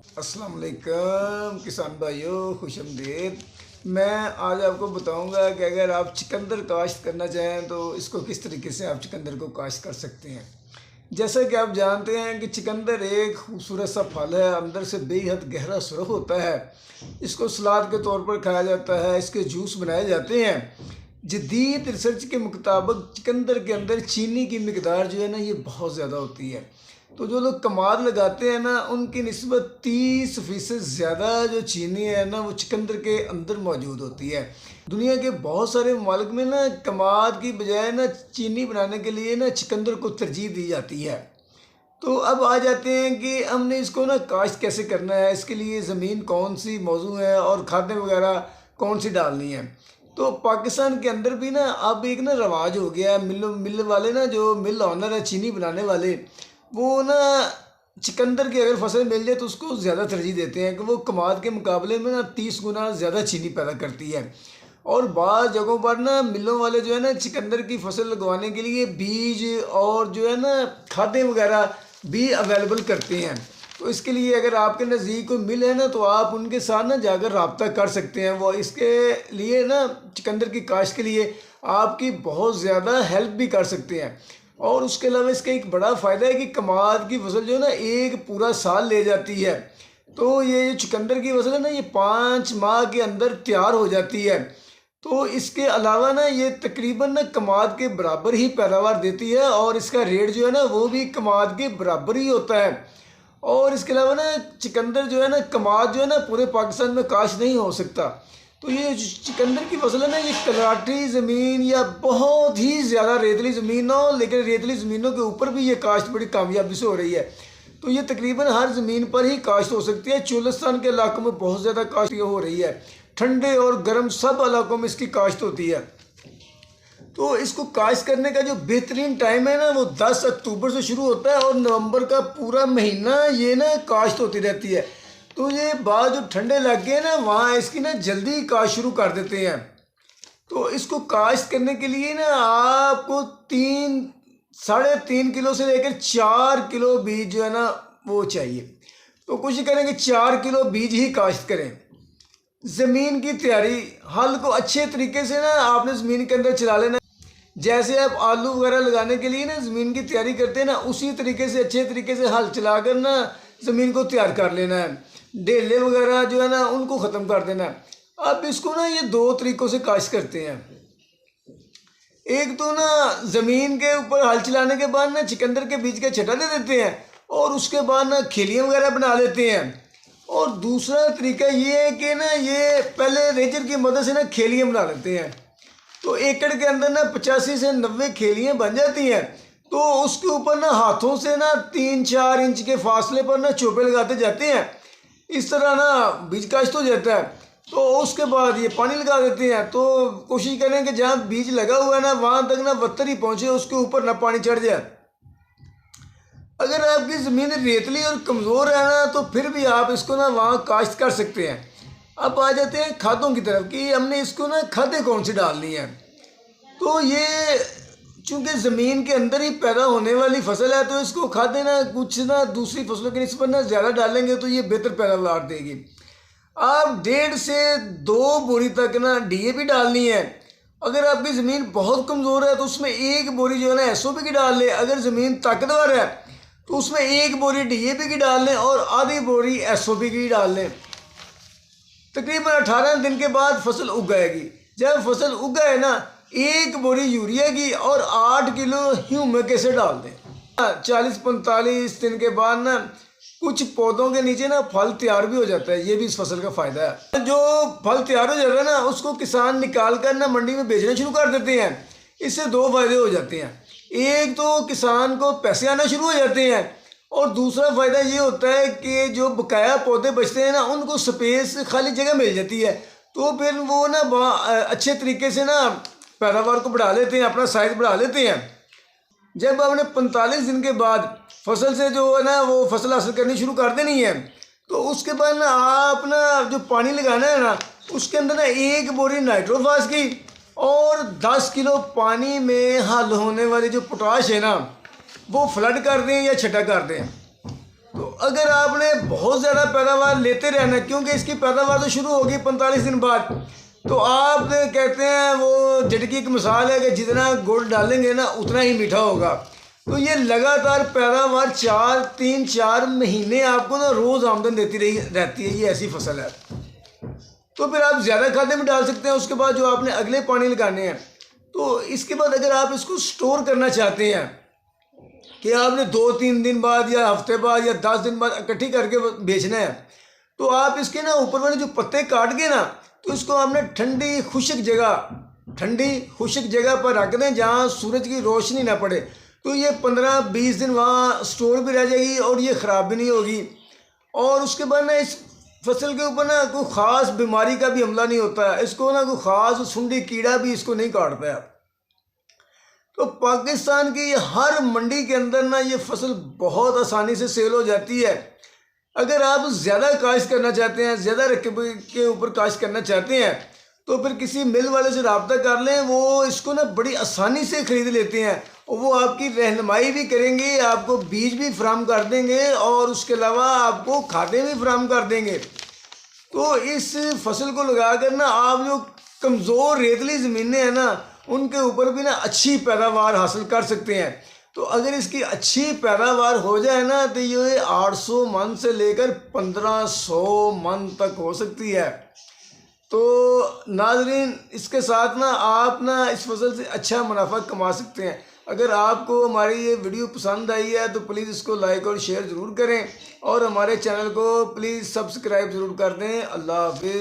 अस्सलाम वालेकुम किसान भाइयों, खुशामदीद। मैं आज आपको बताऊंगा कि अगर आप चुकंदर काश्त करना चाहें तो इसको किस तरीके से आप चुकंदर को काश्त कर सकते हैं। जैसा कि आप जानते हैं कि चुकंदर एक खूबसूरत सा फल है, अंदर से बेहद गहरा सुर्ख होता है। इसको सलाद के तौर पर खाया जाता है, इसके जूस बनाए जाते हैं। जदीद रिसर्च के मुताबिक चुकंदर के अंदर चीनी की मिकदार जो है ना, ये बहुत ज़्यादा होती है। तो जो लोग कमाद लगाते हैं ना, उनकी निस्बत 30% ज़्यादा जो चीनी है ना, वो चुकंदर के अंदर मौजूद होती है। दुनिया के बहुत सारे ममालिक में ना कमाद की बजाय ना चीनी बनाने के लिए ना चुकंदर को तरजीह दी जाती है। तो अब आ जाते हैं कि हमने इसको ना काश्त कैसे करना है, इसके लिए ज़मीन कौन सी मौजू है और खादें वगैरह कौन सी डालनी है। तो पाकिस्तान के अंदर भी ना अब एक ना रवाज हो गया है, मिल वाले ना, जो मिल ऑनर है चीनी बनाने वाले, वो ना चुकंदर की अगर फसल मिल जाए तो उसको ज़्यादा तरजीह देते हैं कि वो कमाद के मुकाबले में ना 30 गुना ज़्यादा चीनी पैदा करती है। और बाज़ जगहों पर ना मिलों वाले जो है ना चुकंदर की फसल लगवाने के लिए बीज और जो है ना खादें वगैरह भी अवेलेबल करते हैं। तो इसके लिए अगर आपके नज़दीक कोई मिल है ना, तो आप उनके साथ ना जाकर रब्ता कर सकते हैं। वो इसके लिए ना चुकंदर की काश्त के लिए आपकी बहुत ज़्यादा हेल्प भी कर सकते हैं। और उसके अलावा इसका एक बड़ा फ़ायदा है कि कमाद की फसल जो है ना एक पूरा साल ले जाती है। तो ये जो चुकंदर की फसल है ना, ये 5 माह के अंदर तैयार हो जाती है। तो इसके अलावा ना ये तकरीबन ना कमाद के बराबर ही पैदावार देती है और इसका रेट जो है ना वो भी कमाद के बराबर ही होता है। और इसके अलावा ना चुकंदर जो है ना, कमाद जो है ना पूरे पाकिस्तान में काश्त नहीं हो सकता। तो ये चुकंदर की फसल है ना, ये कलाटी ज़मीन या बहुत ही ज़्यादा रेतली ज़मीन ना हो, लेकिन रेतली ज़मीनों के ऊपर भी ये काश्त बड़ी कामयाबी से हो रही है। तो ये तकरीबन हर ज़मीन पर ही काश्त हो सकती है। चोलिस्तान के इलाकों में बहुत ज़्यादा काश्त हो रही है, ठंडे और गर्म सब इलाकों में इसकी काश्त होती है। तो इसको काश्त करने का जो बेहतरीन टाइम है ना, वो 10 अक्टूबर से शुरू होता है और नवंबर का पूरा महीना ये ना काश्त होती रहती है। तो ये बाद जो ठंडे इलाके हैं ना, वहाँ इसकी ना जल्दी काश्त शुरू कर देते हैं। तो इसको काश्त करने के लिए ना आपको 3-3.5 किलो से लेकर 4 किलो बीज जो है ना वो चाहिए। तो कोशिश करेंगे 4 किलो बीज ही काश्त करें। ज़मीन की तैयारी, हल को अच्छे तरीके से ना आपने ज़मीन के अंदर चला लेना। जैसे आप आलू वगैरह लगाने के लिए ना ज़मीन की तैयारी करते हैं ना, उसी तरीके से अच्छे तरीके से हल चलाकर ना ज़मीन को तैयार कर लेना है। ढेले वगैरह जो है ना उनको ख़त्म कर देना है। अब इसको ना ये 2 तरीक़ों से काश्त करते हैं। एक तो ना ज़मीन के ऊपर हल चलाने के बाद ना चुकंदर के बीज का छटा दे देते हैं और उसके बाद ना खेलियाँ वगैरह बना लेते हैं। और दूसरा तरीका ये है कि ना ये पहले रेजर की मदद से ना खेलियाँ बना लेते हैं। तो एकड़ के अंदर ना 85 से 90 खेलियाँ बन जाती हैं। तो उसके ऊपर ना हाथों से ना 3-4 इंच के फासले पर ना चोपे लगाते जाते हैं। इस तरह ना बीज काश्त हो जाता है। तो उसके बाद ये पानी लगा देते हैं। तो कोशिश करें कि जहाँ बीज लगा हुआ है ना, वहाँ तक ना वत्तर ही पहुँचे, उसके ऊपर ना पानी चढ़ जाए। अगर आपकी ज़मीन रेतली और कमज़ोर है ना, तो फिर भी आप इसको ना वहाँ काश्त कर सकते हैं। अब आ जाते हैं खादों की तरफ कि हमने इसको ना खादें कौन सी डालनी है। तो ये चूँकि ज़मीन के अंदर ही पैदा होने वाली फसल है, तो इसको खादें ना कुछ ना दूसरी फसलों की निस्बत ना ज़्यादा डालेंगे तो ये बेहतर पैदावार देगी। आप 1.5 से 2 बोरी तक ना DAP डालनी है। अगर आपकी ज़मीन बहुत कमज़ोर है तो उसमें 1 बोरी जो है ना SOP की डाल लें। अगर ज़मीन ताकतवर है तो उसमें 1 बोरी DAP की डाल लें और आधी बोरी SOP की डाल लें। तकरीबन 18 दिन के बाद फसल उग जाएगी। जब फसल उग गए ना, 1 बोरी यूरिया की और 8 किलो ह्यूमिक एसिड डाल दें। 40-45 दिन के बाद ना कुछ पौधों के नीचे ना फल तैयार भी हो जाता है। ये भी इस फसल का फ़ायदा है। जो फल तैयार हो जाता है ना, उसको किसान निकाल कर ना मंडी में बेचना शुरू कर देते हैं। इससे 2 फायदे हो जाते हैं। एक तो किसान को पैसे आना शुरू हो जाते हैं और दूसरा फ़ायदा ये होता है कि जो बकाया पौधे बचते हैं ना, उनको स्पेस, खाली जगह मिल जाती है। तो फिर वो ना अच्छे तरीके से ना पैदावार को बढ़ा लेते हैं, अपना साइज़ बढ़ा लेते हैं। जब आपने 45 दिन के बाद फसल से जो है ना वो फसल हासिल करनी शुरू कर देनी है, तो उसके बाद ना आप ना जो पानी लगाना है ना, उसके अंदर ना 1 बोरी नाइट्रोफास की और 10 किलो पानी में हल होने वाली जो पोटाश है ना, वो फ्लड कर दें या छटा कर दें। तो अगर आपने बहुत ज़्यादा पैदावार लेते रहना, क्योंकि इसकी पैदावार तो शुरू होगी 45 दिन बाद, तो आप कहते हैं वो झटकी की मिसाल है कि जितना गुड़ डालेंगे ना उतना ही मीठा होगा। तो ये लगातार पैदावार 3-4 महीने आपको ना रोज़ आमदन देती रहती है, ये ऐसी फसल है। तो फिर आप ज़्यादा खादें भी डाल सकते हैं उसके बाद जो आपने अगले पानी लगाने हैं। तो इसके बाद अगर आप इसको स्टोर करना चाहते हैं कि आपने 2-3 दिन बाद या हफ्ते बाद या 10 दिन बाद इकट्ठी करके बेचना है, तो आप इसके ना ऊपर वाले जो पत्ते काट के ना, तो इसको आपने ठंडी खुश्क जगह पर रख दें जहाँ सूरज की रोशनी ना पड़े। तो ये 15-20 दिन वहाँ स्टोर भी रह जाएगी और ये ख़राब भी नहीं होगी। और उसके बाद ना इस फसल के ऊपर ना कोई ख़ास बीमारी का भी हमला नहीं होता है, इसको ना कोई ख़ास सुंडी कीड़ा भी इसको नहीं काटता है। तो पाकिस्तान की हर मंडी के अंदर ना ये फसल बहुत आसानी से सेल हो जाती है। अगर आप ज़्यादा काश्त करना चाहते हैं, ज़्यादा रकबे के ऊपर काश्त करना चाहते हैं, तो फिर किसी मिल वाले से रब्ता कर लें, वो इसको ना बड़ी आसानी से ख़रीद लेते हैं और वो आपकी रहनुमाई भी करेंगे, आपको बीज भी फराहम कर देंगे और उसके अलावा आपको खादें भी फराहम कर देंगे। तो इस फसल को लगा कर ना आप जो कमज़ोर रेतली ज़मीनें हैं ना उनके ऊपर भी ना अच्छी पैदावार हासिल कर सकते हैं। तो अगर इसकी अच्छी पैदावार हो जाए ना तो ये 800 मन से लेकर 1500 मन तक हो सकती है। तो नाज़रीन, इसके साथ ना आप ना इस फसल से अच्छा मुनाफा कमा सकते हैं। अगर आपको हमारी ये वीडियो पसंद आई है तो प्लीज़ इसको लाइक और शेयर ज़रूर करें और हमारे चैनल को प्लीज़ सब्सक्राइब ज़रूर कर दें। अल्लाह हाफ़िज़।